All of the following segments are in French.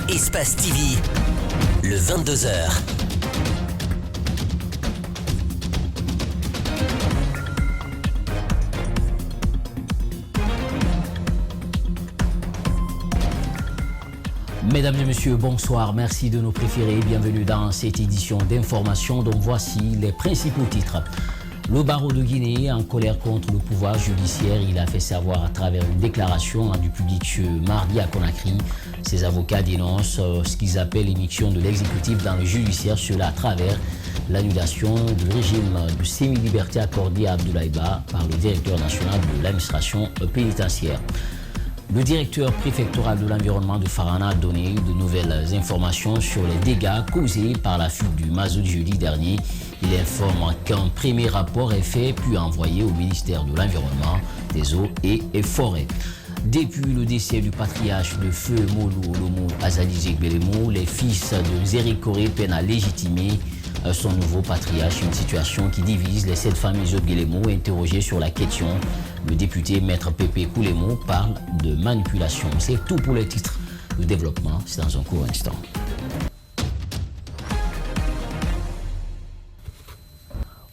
Espace TV, le 22h. Mesdames et messieurs, bonsoir. Merci de nous préférer. Bienvenue dans cette édition d'information dont voici les principaux titres. Le barreau de Guinée, en colère contre le pouvoir judiciaire, il a fait savoir à travers une déclaration rendue publique ce mardi à Conakry. Ses avocats dénoncent ce qu'ils appellent l'émission de l'exécutif dans le judiciaire, cela à travers l'annulation du régime de semi-liberté accordé à Abdoulaye Ba par le directeur national de l'administration pénitentiaire. Le directeur préfectoral de l'environnement de Farana a donné de nouvelles informations sur les dégâts causés par la fuite du mazout jeudi dernier. Il informe qu'un premier rapport est fait puis envoyé au ministère de l'Environnement, des Eaux et Forêts. Depuis le décès du patriarche de Feu Molo Olomo Azali Belemo, les fils de Zéry Koré peinent à légitimer son nouveau patriarche, une situation qui divise les 7 familles Zobgelemo interrogées sur la question. Le député Maître Pépé Koulemo parle de manipulation. C'est tout pour les titres de développement, c'est dans un court instant.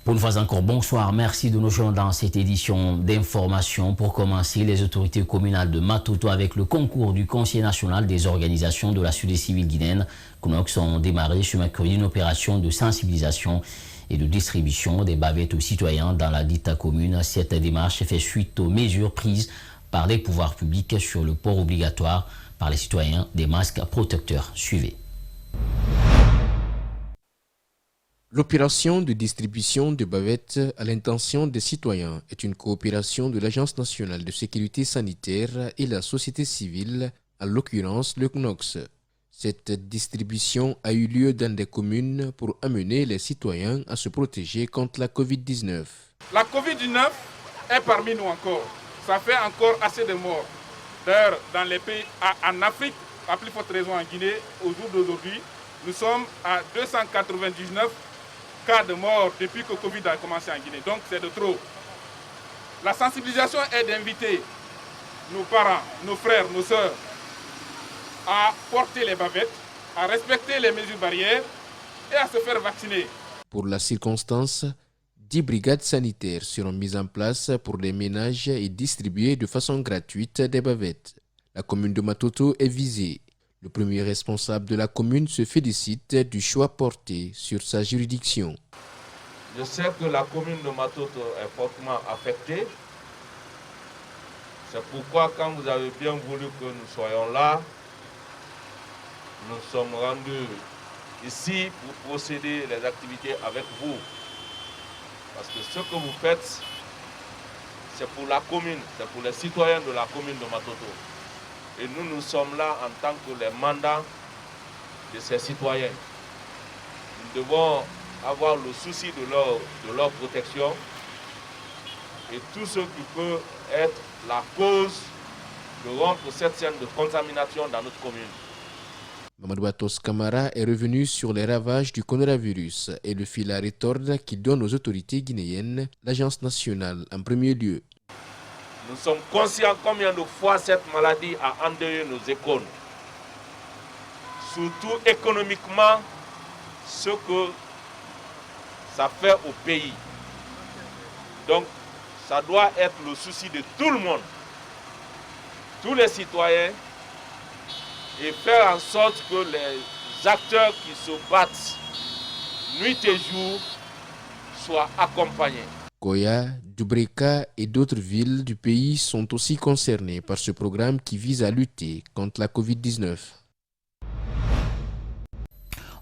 Pour une fois encore, bonsoir. Merci de nous joindre dans cette édition d'information. Pour commencer, les autorités communales de Matoto, avec le concours du Conseil national des organisations de la société civile guinéenne, CNOX, ont démarré ce mercredi une opération de sensibilisation et de distribution des bavettes aux citoyens dans la dite commune. Cette démarche fait suite aux mesures prises par les pouvoirs publics sur le port obligatoire par les citoyens des masques protecteurs. Suivez. L'opération de distribution de bavettes à l'intention des citoyens est une coopération de l'Agence nationale de sécurité sanitaire et la société civile, en l'occurrence le CNOX. Cette distribution a eu lieu dans des communes pour amener les citoyens à se protéger contre la Covid-19. La Covid-19 est parmi nous encore. Ça fait encore assez de morts. D'ailleurs, dans les pays en Afrique, à plus forte raison en Guinée, au jour d'aujourd'hui, nous sommes à 299 cas de mort depuis que Covid a commencé en Guinée. Donc c'est de trop. La sensibilisation est d'inviter nos parents, nos frères, nos sœurs à porter les bavettes, à respecter les mesures barrières et à se faire vacciner. Pour la circonstance, 10 brigades sanitaires seront mises en place pour les ménages et distribuer de façon gratuite des bavettes. La commune de Matoto est visée. Le premier responsable de la commune se félicite du choix porté sur sa juridiction. Je sais que la commune de Matoto est fortement affectée. C'est pourquoi quand vous avez bien voulu que nous soyons là, nous sommes rendus ici pour procéder les activités avec vous. Parce que ce que vous faites, c'est pour la commune, c'est pour les citoyens de la commune de Matoto. Et nous sommes là en tant que les mandats de ces citoyens. Nous devons avoir le souci de leur protection et tout ce qui peut être la cause de rompre cette chaîne de contamination dans notre commune. Mamadou Atos Kamara est revenu sur les ravages du coronavirus et le fil à retordre qu'il donne aux autorités guinéennes, l'Agence nationale en premier lieu. Nous sommes conscients combien de fois cette maladie a endeuillé nos écoles. Surtout économiquement, ce que ça fait au pays. Donc, ça doit être le souci de tout le monde, tous les citoyens, et faire en sorte que les acteurs qui se battent nuit et jour soient accompagnés. Koya, Dubreka et d'autres villes du pays sont aussi concernées par ce programme qui vise à lutter contre la Covid-19.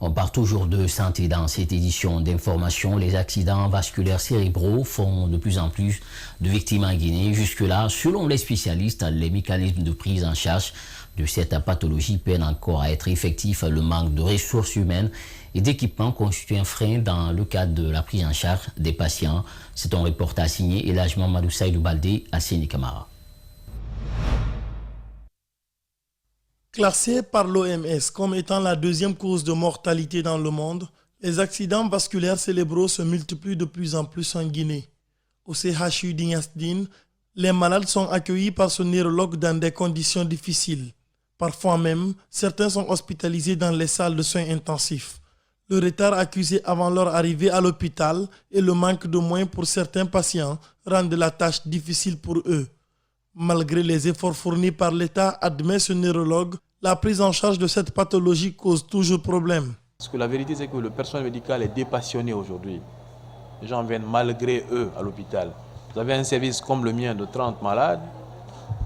On part toujours de santé dans cette édition d'information. Les accidents vasculaires cérébraux font de plus en plus de victimes en Guinée. Jusque-là, selon les spécialistes, les mécanismes de prise en charge de cette pathologie peinent encore à être effectifs. Le manque de ressources humaines et d'équipements constitue un frein dans le cadre de la prise en charge des patients. C'est un reportage signé Elhaj Mamadou Saïdou Baldé à Séni Camara. Classés par l'OMS comme étant la deuxième cause de mortalité dans le monde, les accidents vasculaires cérébraux se multiplient de plus en plus en Guinée. Au CHU d'Ignasdine, les malades sont accueillis par ce neurologue dans des conditions difficiles. Parfois même, certains sont hospitalisés dans les salles de soins intensifs. Le retard accusé avant leur arrivée à l'hôpital et le manque de moyens pour certains patients rendent la tâche difficile pour eux. Malgré les efforts fournis par l'État, admet ce neurologue, la prise en charge de cette pathologie cause toujours problème. Parce que la vérité, c'est que le personnel médical est dépassionné aujourd'hui. Les gens viennent malgré eux à l'hôpital. Vous avez un service comme le mien de 30 malades,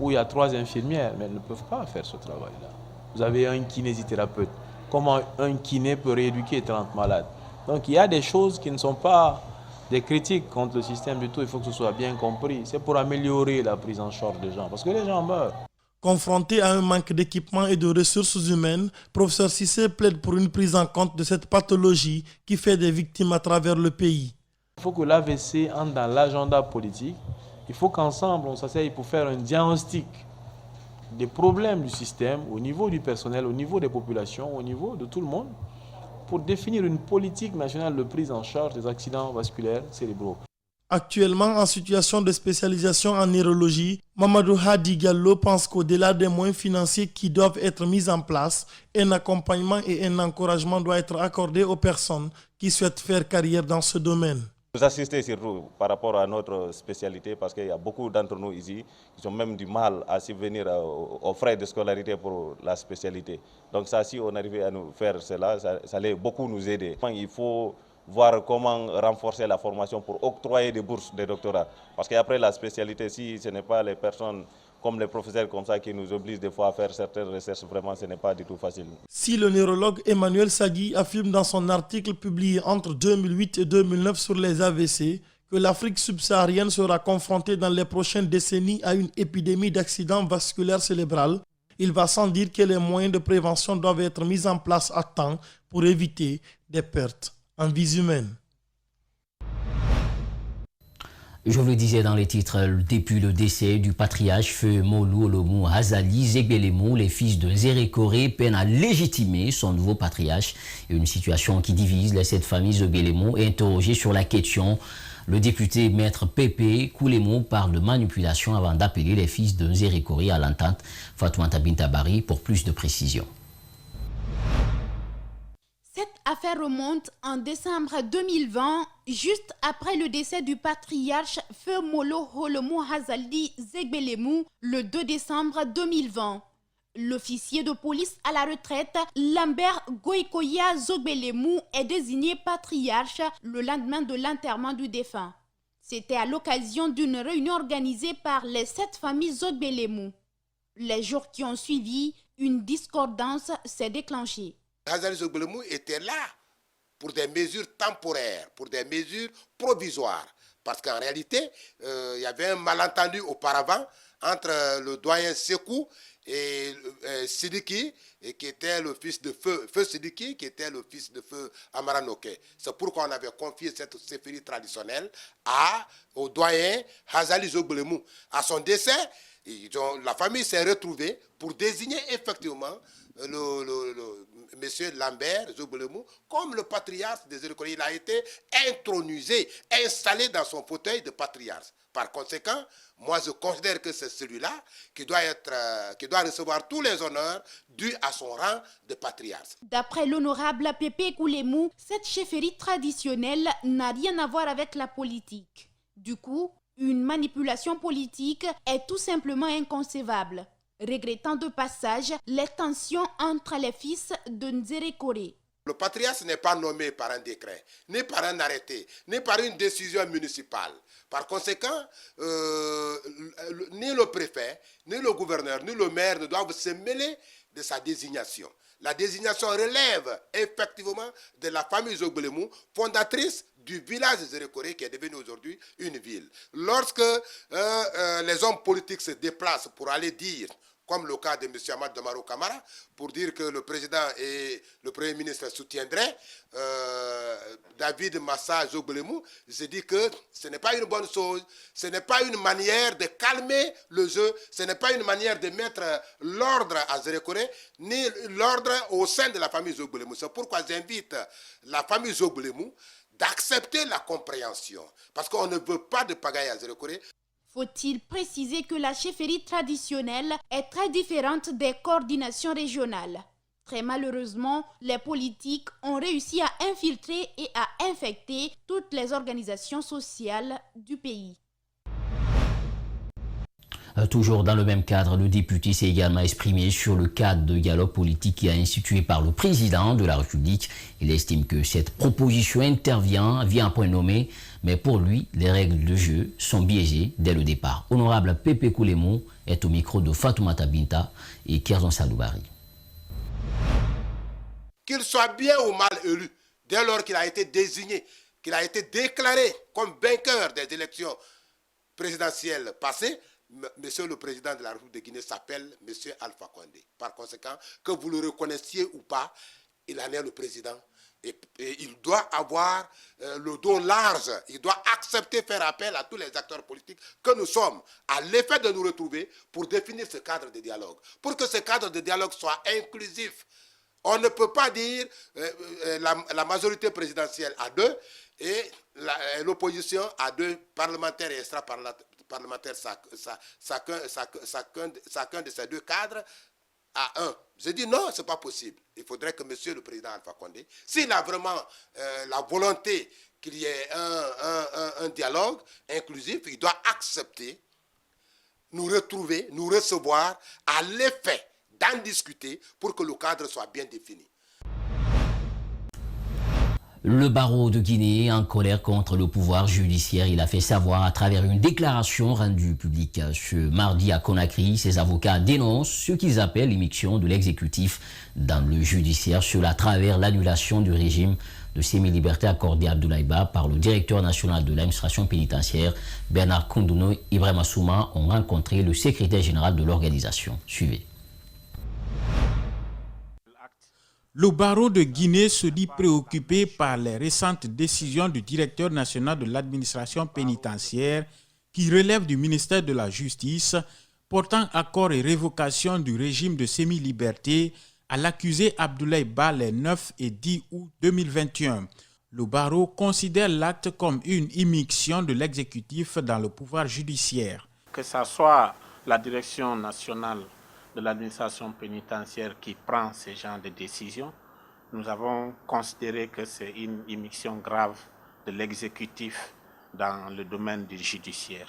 où il y a 3 infirmières, mais elles ne peuvent pas faire ce travail-là. Vous avez un kinésithérapeute. Comment un kiné peut rééduquer 30 malades? Donc il y a des choses qui ne sont pas des critiques contre le système du tout. Il faut que ce soit bien compris. C'est pour améliorer la prise en charge des gens, parce que les gens meurent. Confronté à un manque d'équipement et de ressources humaines, professeur Cissé plaide pour une prise en compte de cette pathologie qui fait des victimes à travers le pays. Il faut que l'AVC entre dans l'agenda politique. Il faut qu'ensemble, on s'asseye pour faire un diagnostic des problèmes du système au niveau du personnel, au niveau des populations, au niveau de tout le monde, pour définir une politique nationale de prise en charge des accidents vasculaires cérébraux. Actuellement en situation de spécialisation en neurologie, Mamadou Hadi Gallo pense qu'au-delà des moyens financiers qui doivent être mis en place, un accompagnement et un encouragement doivent être accordés aux personnes qui souhaitent faire carrière dans ce domaine. Vous assistez surtout par rapport à notre spécialité parce qu'il y a beaucoup d'entre nous ici qui ont même du mal à subvenir aux frais de scolarité pour la spécialité. Donc ça, si on arrivait à nous faire cela, ça allait beaucoup nous aider. Il faut voir comment renforcer la formation pour octroyer des bourses de doctorat. Parce qu'après la spécialité, si ce n'est pas les personnes comme les professeurs comme ça qui nous obligent des fois à faire certaines recherches, vraiment ce n'est pas du tout facile. Si le neurologue Emmanuel Sagui affirme dans son article publié entre 2008 et 2009 sur les AVC que l'Afrique subsaharienne sera confrontée dans les prochaines décennies à une épidémie d'accidents vasculaires cérébraux, il va sans dire que les moyens de prévention doivent être mis en place à temps pour éviter des pertes en vies humaines. Je vous le disais dans les titres, depuis le décès du patriarche Feu Molou Olomu Azali Zegbelemu, les fils de Zéré Koré peinent à légitimer son nouveau patriarche. Une situation qui divise les 7 familles Zegbelemu. Interrogé sur la question, le député maître Pépé Koulemou parle de manipulation avant d'appeler les fils de Zéré Koré à l'entente. Fatoumata Bintabari pour plus de précisions. Cette affaire remonte en décembre 2020, juste après le décès du patriarche Feu Molo Olomu Azali Zegbelemu le 2 décembre 2020. L'officier de police à la retraite, Lambert Goïkoya Zegbelemu, est désigné patriarche le lendemain de l'enterrement du défunt. C'était à l'occasion d'une réunion organisée par les 7 familles Zegbelemu. Les jours qui ont suivi, une discordance s'est déclenchée. Azali Zegbelemu était là pour des mesures temporaires, pour des mesures provisoires. Parce qu'en réalité, il y avait un malentendu auparavant entre le doyen Sekou et Sidiki, qui était le fils de Feu Sidiki, qui était le fils de Feu Amaranoke. C'est pourquoi on avait confié cette céphérie traditionnelle au doyen Azali Zegbelemu. À son décès, la famille s'est retrouvée pour désigner effectivement monsieur Lambert Zegbelemu comme le patriarche des Zéré Koré. Il a été intronisé, installé dans son fauteuil de patriarche. Par conséquent, moi je considère que c'est celui-là qui doit recevoir tous les honneurs dus à son rang de patriarche. D'après l'honorable Pépé Koulemou, cette chefferie traditionnelle n'a rien à voir avec la politique. Du coup, une manipulation politique est tout simplement inconcevable, regrettant de passage les tensions entre les fils de Zéré Koré. Le patriarche n'est pas nommé par un décret, ni par un arrêté, ni par une décision municipale. Par conséquent, ni le préfet, ni le gouverneur, ni le maire ne doivent se mêler de sa désignation. La désignation relève effectivement de la famille Zegbelemu, fondatrice du village de Zéré Koré qui est devenu aujourd'hui une ville. Lorsque les hommes politiques se déplacent pour aller dire, comme le cas de M. Ahmad Damaro Kamara, pour dire que le président et le premier ministre soutiendraient David Massa Zegbelemu, je dis que ce n'est pas une bonne chose, ce n'est pas une manière de calmer le jeu, ce n'est pas une manière de mettre l'ordre à Zéré Koré, ni l'ordre au sein de la famille Zegbelemu. C'est pourquoi j'invite la famille Zegbelemu d'accepter la compréhension, parce qu'on ne veut pas de pagaille à Zéré Koré. Faut-il préciser que la chefferie traditionnelle est très différente des coordinations régionales? Très malheureusement, les politiques ont réussi à infiltrer et à infecter toutes les organisations sociales du pays. Toujours dans le même cadre, le député s'est également exprimé sur le cadre de dialogue politique qui a institué par le président de la République. Il estime que cette proposition intervient via un point nommé, mais pour lui, les règles de jeu sont biaisées dès le départ. Honorable Pepe Koulemou est au micro de Fatoumata Binta et Kerzon Saloubari. Qu'il soit bien ou mal élu, dès lors qu'il a été désigné, qu'il a été déclaré comme vainqueur des élections présidentielles passées, Monsieur le Président de la République de Guinée s'appelle Monsieur Alpha Condé. Par conséquent, que vous le reconnaissiez ou pas, il en est le président. Et il doit avoir le dos large. Il doit accepter faire appel à tous les acteurs politiques que nous sommes, à l'effet de nous retrouver pour définir ce cadre de dialogue. Pour que ce cadre de dialogue soit inclusif. On ne peut pas dire la majorité présidentielle à 2 et l'opposition à 2 parlementaires et extra-parlementaires, chacun de ces 2 cadres à 1. Je dis non, ce n'est pas possible. Il faudrait que monsieur le président Alpha Condé, s'il a vraiment la volonté qu'il y ait un dialogue inclusif, il doit accepter, nous retrouver, nous recevoir à l'effet d'en discuter pour que le cadre soit bien défini. Le barreau de Guinée, en colère contre le pouvoir judiciaire, il a fait savoir à travers une déclaration rendue publique ce mardi à Conakry. Ses avocats dénoncent ce qu'ils appellent l'immixtion de l'exécutif dans le judiciaire à travers l'annulation du régime de semi-liberté accordé à Abdoulaye Ba par le directeur national de l'administration pénitentiaire, Bernard Koundouno et Ibrahima Souma ont rencontré le secrétaire général de l'organisation. Suivez. Le barreau de Guinée se dit préoccupé par les récentes décisions du directeur national de l'administration pénitentiaire qui relève du ministère de la Justice portant accord et révocation du régime de semi-liberté à l'accusé Abdoulaye Ba les 9 et 10 août 2021. Le barreau considère l'acte comme une immixtion de l'exécutif dans le pouvoir judiciaire. Que ce soit la direction nationale de l'administration pénitentiaire qui prend ce genre de décision, nous avons considéré que c'est une immixtion grave de l'exécutif dans le domaine du judiciaire.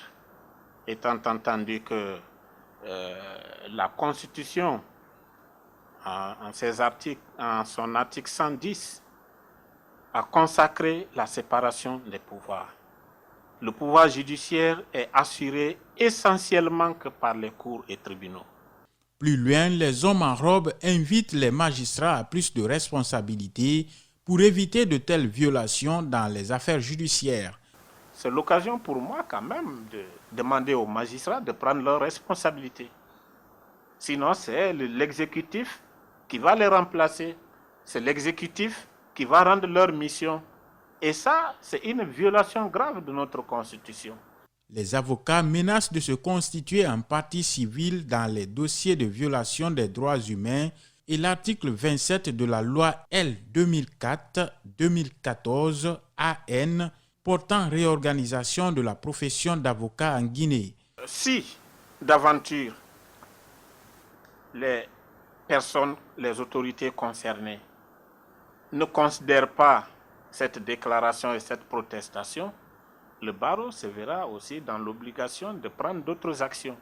Étant entendu que la Constitution, en son article 110, a consacré la séparation des pouvoirs. Le pouvoir judiciaire est assuré essentiellement que par les cours et tribunaux. Plus loin, les hommes en robe invitent les magistrats à plus de responsabilités pour éviter de telles violations dans les affaires judiciaires. C'est l'occasion pour moi quand même de demander aux magistrats de prendre leurs responsabilités. Sinon, c'est l'exécutif qui va les remplacer. C'est l'exécutif qui va rendre leur mission. Et ça, c'est une violation grave de notre Constitution. Les avocats menacent de se constituer en partie civile dans les dossiers de violation des droits humains et l'article 27 de la loi L 2004-2014 AN portant réorganisation de la profession d'avocat en Guinée. Si, d'aventure, les personnes, les autorités concernées ne considèrent pas cette déclaration et cette protestation, le barreau se verra aussi dans l'obligation de prendre d'autres actions.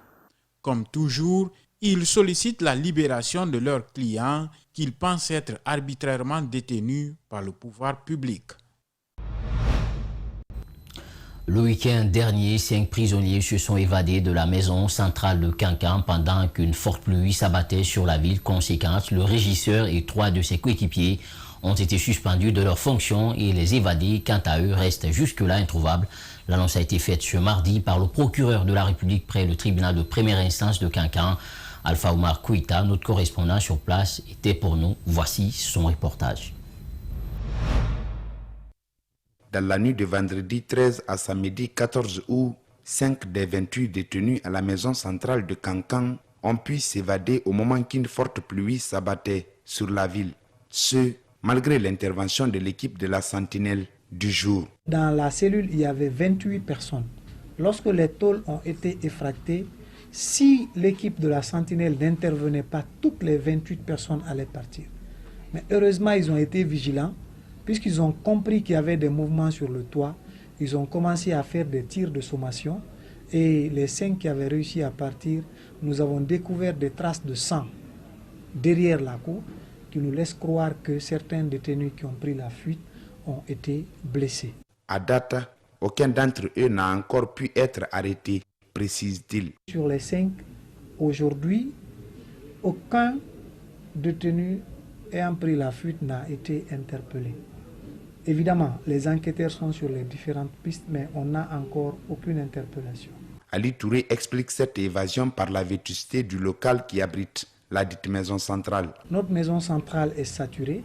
Comme toujours, ils sollicitent la libération de leurs clients qu'ils pensent être arbitrairement détenus par le pouvoir public. Le week-end dernier, 5 prisonniers se sont évadés de la maison centrale de Kankan pendant qu'une forte pluie s'abattait sur la ville. Conséquence, le régisseur et 3 de ses coéquipiers ont été suspendus de leurs fonctions et les évadés, quant à eux, restent jusque-là introuvables. L'annonce a été faite ce mardi par le procureur de la République près le tribunal de première instance de Kankan. Alpha Omar Kouita, notre correspondant sur place, était pour nous. Voici son reportage. Dans la nuit de vendredi 13 à samedi 14 août, 5 des 28 détenus à la maison centrale de Kankan ont pu s'évader au moment qu'une forte pluie s'abattait sur la ville. Ce, malgré l'intervention de l'équipe de la Sentinelle du jour. Dans la cellule, il y avait 28 personnes. Lorsque les tôles ont été effractées, si l'équipe de la sentinelle n'intervenait pas, toutes les 28 personnes allaient partir. Mais heureusement, ils ont été vigilants, puisqu'ils ont compris qu'il y avait des mouvements sur le toit. Ils ont commencé à faire des tirs de sommation. Et les 5 qui avaient réussi à partir, nous avons découvert des traces de sang derrière la cour, qui nous laissent croire que certains détenus qui ont pris la fuite ont été blessés. À date, aucun d'entre eux n'a encore pu être arrêté, précise-t-il. Sur les 5, aujourd'hui, aucun détenu ayant pris la fuite n'a été interpellé. Évidemment, les enquêteurs sont sur les différentes pistes, mais on n'a encore aucune interpellation. Ali Touré explique cette évasion par la vétusté du local qui abrite la dite maison centrale. Notre maison centrale est saturée.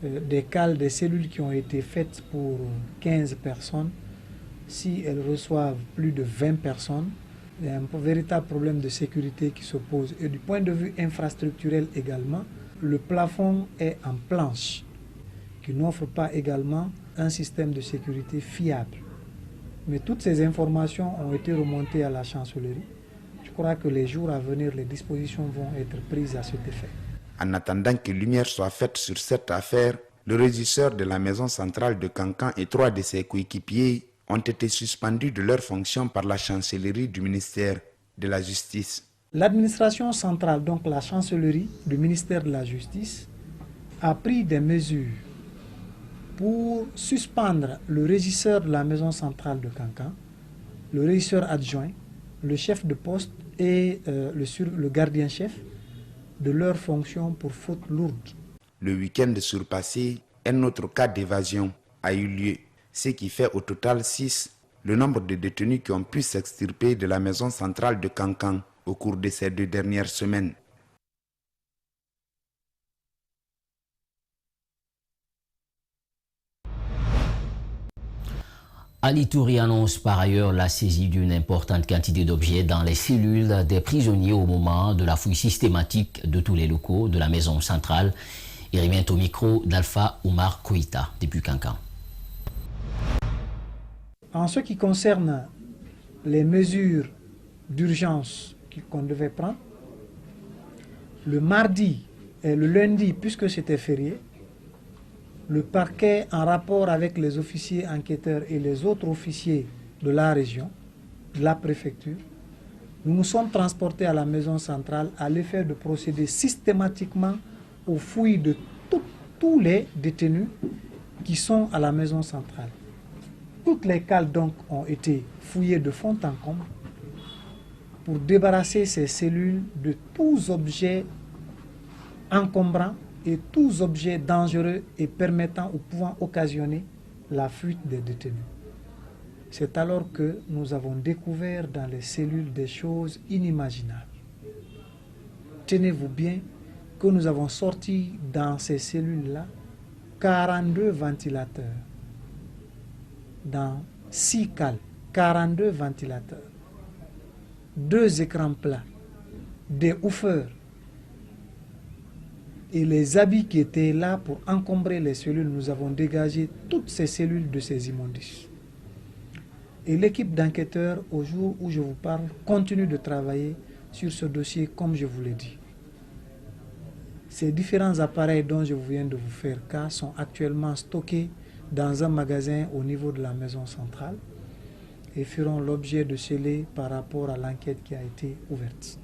Des cales, des cellules qui ont été faites pour 15 personnes, si elles reçoivent plus de 20 personnes, il y a un véritable problème de sécurité qui se pose. Et du point de vue infrastructurel également, le plafond est en planche, qui n'offre pas également un système de sécurité fiable. Mais toutes ces informations ont été remontées à la chancellerie. Je crois que les jours à venir, les dispositions vont être prises à cet effet. En attendant que lumière soit faite sur cette affaire, le régisseur de la maison centrale de Kankan et 3 de ses coéquipiers ont été suspendus de leurs fonctions par la chancellerie du ministère de la Justice. L'administration centrale, donc la chancellerie du ministère de la Justice, a pris des mesures pour suspendre le régisseur de la maison centrale de Kankan, le régisseur adjoint, le chef de poste et le gardien-chef de leurs fonctions pour faute lourde. Le week-end surpassé, un autre cas d'évasion a eu lieu, ce qui fait au total 6 le nombre de détenus qui ont pu s'extirper de la maison centrale de Kankan au cours de ces 2 dernières semaines. Ali Touré annonce par ailleurs la saisie d'une importante quantité d'objets dans les cellules des prisonniers au moment de la fouille systématique de tous les locaux de la maison centrale. Il revient au micro d'Alpha Oumar Koïta, depuis Kankan. En ce qui concerne les mesures d'urgence qu'on devait prendre, le mardi et le lundi, puisque c'était férié, le parquet, en rapport avec les officiers enquêteurs et les autres officiers de la région, de la préfecture, nous nous sommes transportés à la maison centrale à l'effet de procéder systématiquement aux fouilles de tous les détenus qui sont à la maison centrale. Toutes les cales donc ont été fouillées de fond en comble pour débarrasser ces cellules de tous objets encombrants et tous objets dangereux et permettant ou pouvant occasionner la fuite des détenus. C'est alors que nous avons découvert dans les cellules des choses inimaginables. Tenez-vous bien que nous avons sorti dans ces cellules-là 42 ventilateurs. Dans 6 cales, 42 ventilateurs, 2 écrans plats, des woofers, et les habits qui étaient là pour encombrer les cellules, nous avons dégagé toutes ces cellules de ces immondices. Et l'équipe d'enquêteurs, au jour où je vous parle, continue de travailler sur ce dossier comme je vous l'ai dit. Ces différents appareils dont je viens de vous faire cas sont actuellement stockés dans un magasin au niveau de la maison centrale et feront l'objet de scellés par rapport à l'enquête qui a été ouverte.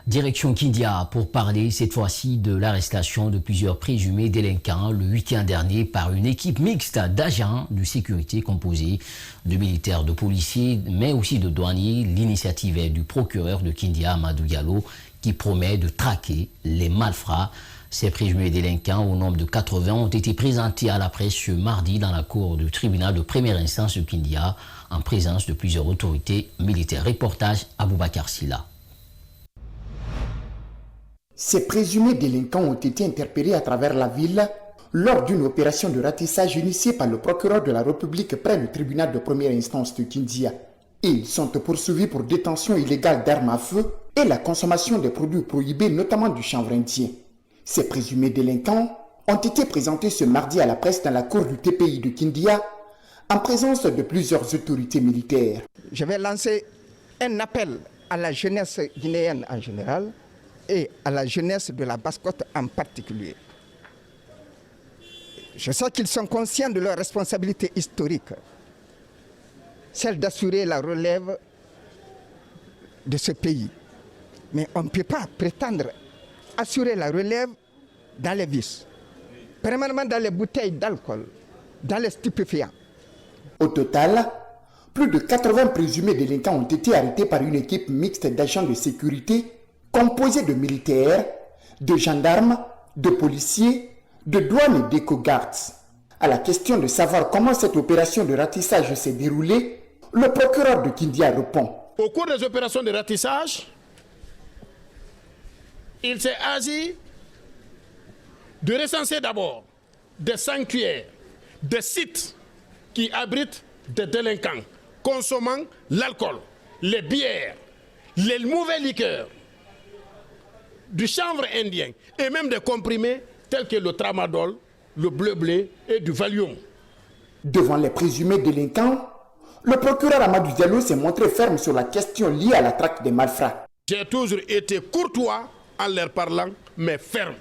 Direction Kindia pour parler cette fois-ci de l'arrestation de plusieurs présumés délinquants le week-end dernier par une équipe mixte d'agents de sécurité composée de militaires, de policiers, mais aussi de douaniers. L'initiative est du procureur de Kindia, Amadou Diallo, qui promet de traquer les malfrats. Ces présumés délinquants, au nombre de 80, ont été présentés à la presse ce mardi dans la cour du tribunal de première instance de Kindia, en présence de plusieurs autorités militaires. Reportage Aboubakar Silla. Ces présumés délinquants ont été interpellés à travers la ville lors d'une opération de ratissage initiée par le procureur de la République près du tribunal de première instance de Kindia. Ils sont poursuivis pour détention illégale d'armes à feu et la consommation des produits prohibés, notamment du chanvre indien. Ces présumés délinquants ont été présentés ce mardi à la presse dans la cour du TPI de Kindia en présence de plusieurs autorités militaires. Je vais lancer un appel à la jeunesse guinéenne en général et à la jeunesse de la Basse-Côte en particulier. Je sais qu'ils sont conscients de leur responsabilité historique, celle d'assurer la relève de ce pays. Mais on ne peut pas prétendre assurer la relève dans les vices, premièrement dans les bouteilles d'alcool, dans les stupéfiants. Au total, plus de 80 présumés délinquants ont été arrêtés par une équipe mixte d'agents de sécurité composée de militaires, de gendarmes, de policiers, de douanes et d'éco-gardes. À la question de savoir comment cette opération de ratissage s'est déroulée, le procureur de Kindia répond. Au cours des opérations de ratissage, il s'est agi de recenser d'abord des sanctuaires, des sites qui abritent des délinquants consommant l'alcool, les bières, les mauvais liqueurs, du chanvre indien et même des comprimés tels que le tramadol, le bleu-blé et du Valium. Devant les présumés délinquants, le procureur Amadou Diallo s'est montré ferme sur la question liée à la traque des malfrats. J'ai toujours été courtois en leur parlant, mais ferme.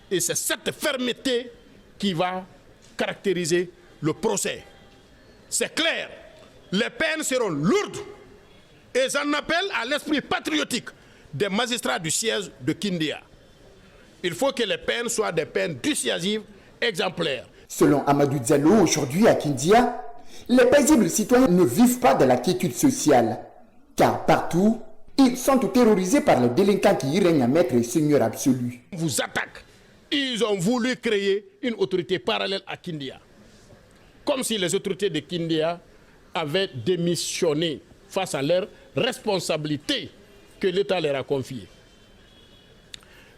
Et c'est cette fermeté qui va caractériser le procès. C'est clair, les peines seront lourdes et j'en appelle à l'esprit patriotique des magistrats du siège de Kindia. Il faut que les peines soient des peines dissuasives, exemplaires. Selon Amadou Diallo, aujourd'hui à Kindia, les paisibles citoyens ne vivent pas de la quiétude sociale, car partout, ils sont terrorisés par les délinquants qui y règnent à maître et seigneur absolu. On vous attaque. Ils ont voulu créer une autorité parallèle à Kindia. Comme si les autorités de Kindia avaient démissionné face à leurs responsabilités que l'État leur a confiées.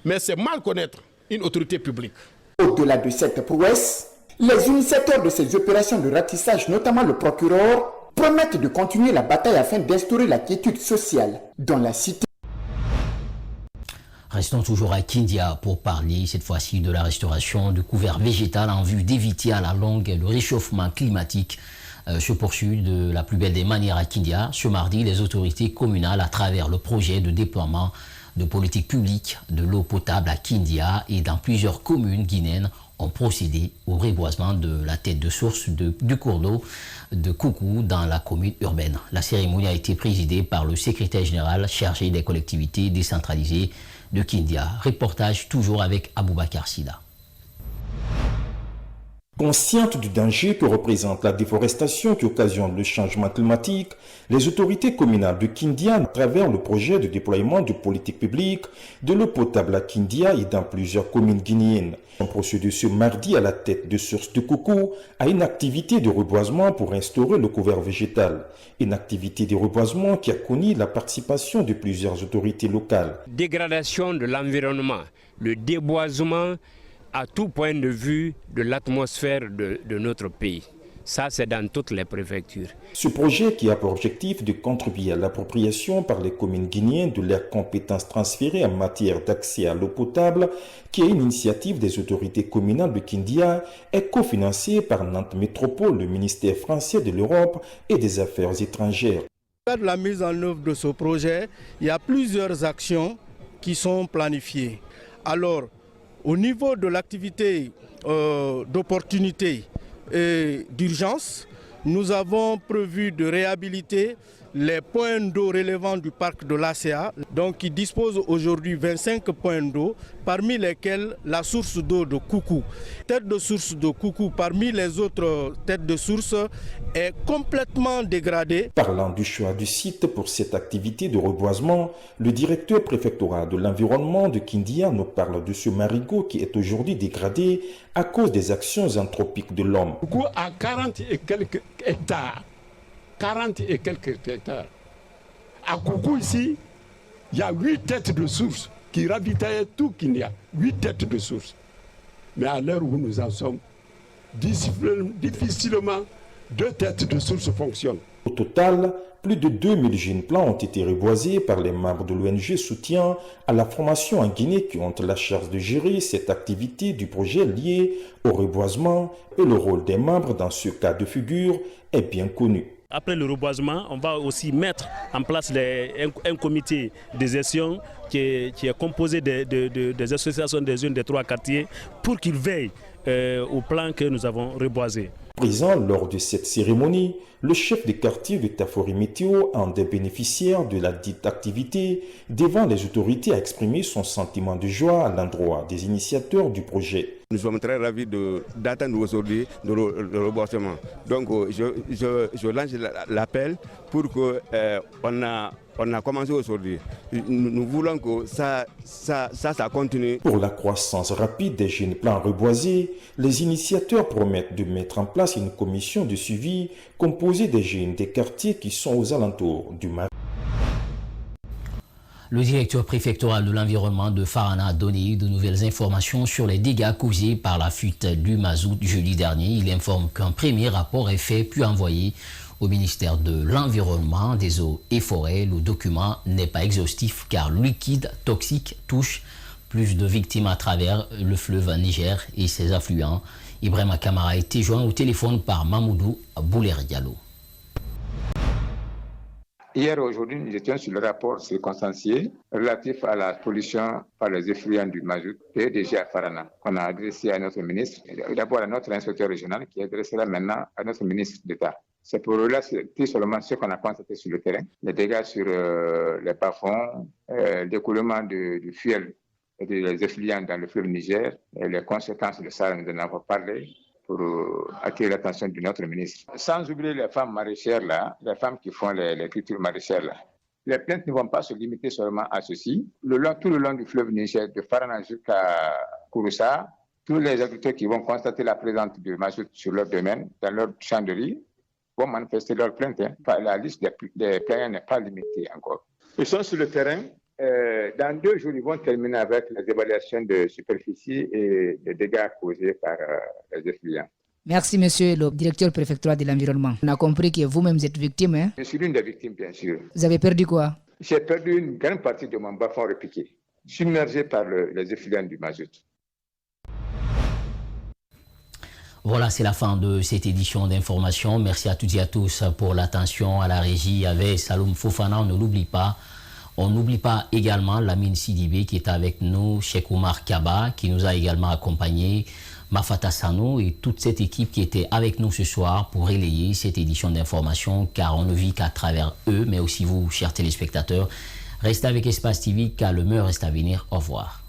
Mais c'est mal connaître une autorité publique. Au-delà de cette prouesse, les initiateurs de ces opérations de ratissage, notamment le procureur, promettent de continuer la bataille afin d'instaurer la quiétude sociale dans la cité. Restons toujours à Kindia pour parler cette fois-ci de la restauration de couverts végétal en vue d'éviter à la longue le réchauffement climatique. Se poursuit de la plus belle des manières à Kindia. Ce mardi, les autorités communales, à travers le projet de déploiement de politique publique de l'eau potable à Kindia et dans plusieurs communes guinéennes, ont procédé au reboisement de la tête de source du cours d'eau de Koukou dans la commune urbaine. La cérémonie a été présidée par le secrétaire général chargé des collectivités décentralisées de Kindia. Reportage toujours avec Aboubakar Sida. Conscientes du danger que représente la déforestation qui occasionne le changement climatique, les autorités communales de Kindia, à travers le projet de déploiement de politique publique de l'eau potable à Kindia et dans plusieurs communes guinéennes, ont procédé ce mardi à la tête de source de Koukou à une activité de reboisement pour instaurer le couvert végétal. Une activité de reboisement qui a connu la participation de plusieurs autorités locales. Dégradation de l'environnement, le déboisement à tout point de vue de l'atmosphère de notre pays. Ça, c'est dans toutes les préfectures. Ce projet qui a pour objectif de contribuer à l'appropriation par les communes guinéennes de leurs compétences transférées en matière d'accès à l'eau potable, qui est une initiative des autorités communales de Kindia, est cofinancé par Nantes Métropole, le ministère français de l'Europe et des Affaires étrangères. Dans la mise en œuvre de ce projet, il y a plusieurs actions qui sont planifiées. Alors, au niveau de l'activité d'opportunité et d'urgence, nous avons prévu de réhabiliter les points d'eau relevant du parc de l'ACA, donc qui dispose aujourd'hui 25 points d'eau, parmi lesquels la source d'eau de Koukou. Tête de source de Koukou, parmi les autres têtes de source, est complètement dégradée. Parlant du choix du site pour cette activité de reboisement, le directeur préfectoral de l'environnement de Kindia nous parle de ce marigot qui est aujourd'hui dégradé à cause des actions anthropiques de l'homme. Koukou a 40 et quelques hectares. 40 et quelques hectares. À Koukou ici, il y a 8 têtes de source qui ravitaillaient tout Kindia. 8 têtes de source. Mais à l'heure où nous en sommes, difficilement 2 têtes de source fonctionnent. Au total, plus de 2000 jeunes plants ont été reboisés par les membres de l'ONG Soutien à la formation en Guinée qui ont la charge de gérer cette activité du projet lié au reboisement et le rôle des membres dans ce cas de figure est bien connu. Après le reboisement, on va aussi mettre en place un comité de gestion qui est composé des associations des jeunes des 3 quartiers pour qu'ils veillent au plan que nous avons reboisé. Présent lors de cette cérémonie, le chef de quartier de Tafori Météo, un des bénéficiaires de la dite activité, devant les autorités a exprimé son sentiment de joie à l'endroit des initiateurs du projet. Nous sommes très ravis d'attendre aujourd'hui le reboisement. Donc je lance l'appel pour que on a commencé aujourd'hui. Nous voulons que ça continue. Pour la croissance rapide des jeunes plants reboisés, les initiateurs promettent de mettre en place une commission de suivi composée des jeunes des quartiers qui sont aux alentours du Mali. Le directeur préfectoral de l'environnement de Farana a donné de nouvelles informations sur les dégâts causés par la fuite du mazout jeudi dernier. Il informe qu'un premier rapport est fait puis envoyé au ministère de l'Environnement, des Eaux et Forêts. Le document n'est pas exhaustif car le liquide toxique touche plus de victimes à travers le fleuve Niger et ses affluents. Ibrahima Kamara a été joint au téléphone par Mamoudou Bouleri Diallo. Hier et aujourd'hui, nous étions sur le rapport circonstancié relatif à la pollution par les effluents du mazout PDG à Farana, qu'on a adressé à notre ministre, d'abord à notre inspecteur régional, qui adressera maintenant à notre ministre d'État. C'est pour relater seulement ce qu'on a constaté sur le terrain, les dégâts sur les bas-fonds, l'écoulement du fuel et des effluents dans le fleuve Niger, et les conséquences de ça, nous en avons parlé, pour attirer l'attention de notre ministre. Sans oublier les femmes maraîchères là, les femmes qui font les cultures maraîchères là. Les plaintes ne vont pas se limiter seulement à ceci. Tout le long du fleuve Niger, de Farana jusqu'à Kouroussa, tous les agriculteurs qui vont constater la présence du mazout sur leur domaine, dans leur champ de riz, vont manifester leurs plaintes. La liste des plaignants n'est pas limitée encore. Ils sont sur le terrain. Dans 2 jours, ils vont terminer avec les évaluations de superficie et des dégâts causés par les effluents. Merci, monsieur le directeur préfectoral de l'environnement. On a compris que vous-même êtes victime. Hein? Je suis l'une des victimes, bien sûr. Vous avez perdu quoi? J'ai perdu une grande partie de mon bas-fond repiqué, submergé par les effluents du mazout. Voilà, c'est la fin de cette édition d'information. Merci à toutes et à tous pour l'attention. À la régie avec Saloum Fofana, on ne l'oublie pas. On n'oublie pas également Lamine Sidibé qui est avec nous, Cheikh Oumar Kaba qui nous a également accompagnés, Mafata Sano et toute cette équipe qui était avec nous ce soir pour relayer cette édition d'information car on ne vit qu'à travers eux, mais aussi vous, chers téléspectateurs. Restez avec Espace TV car le meilleur reste à venir. Au revoir.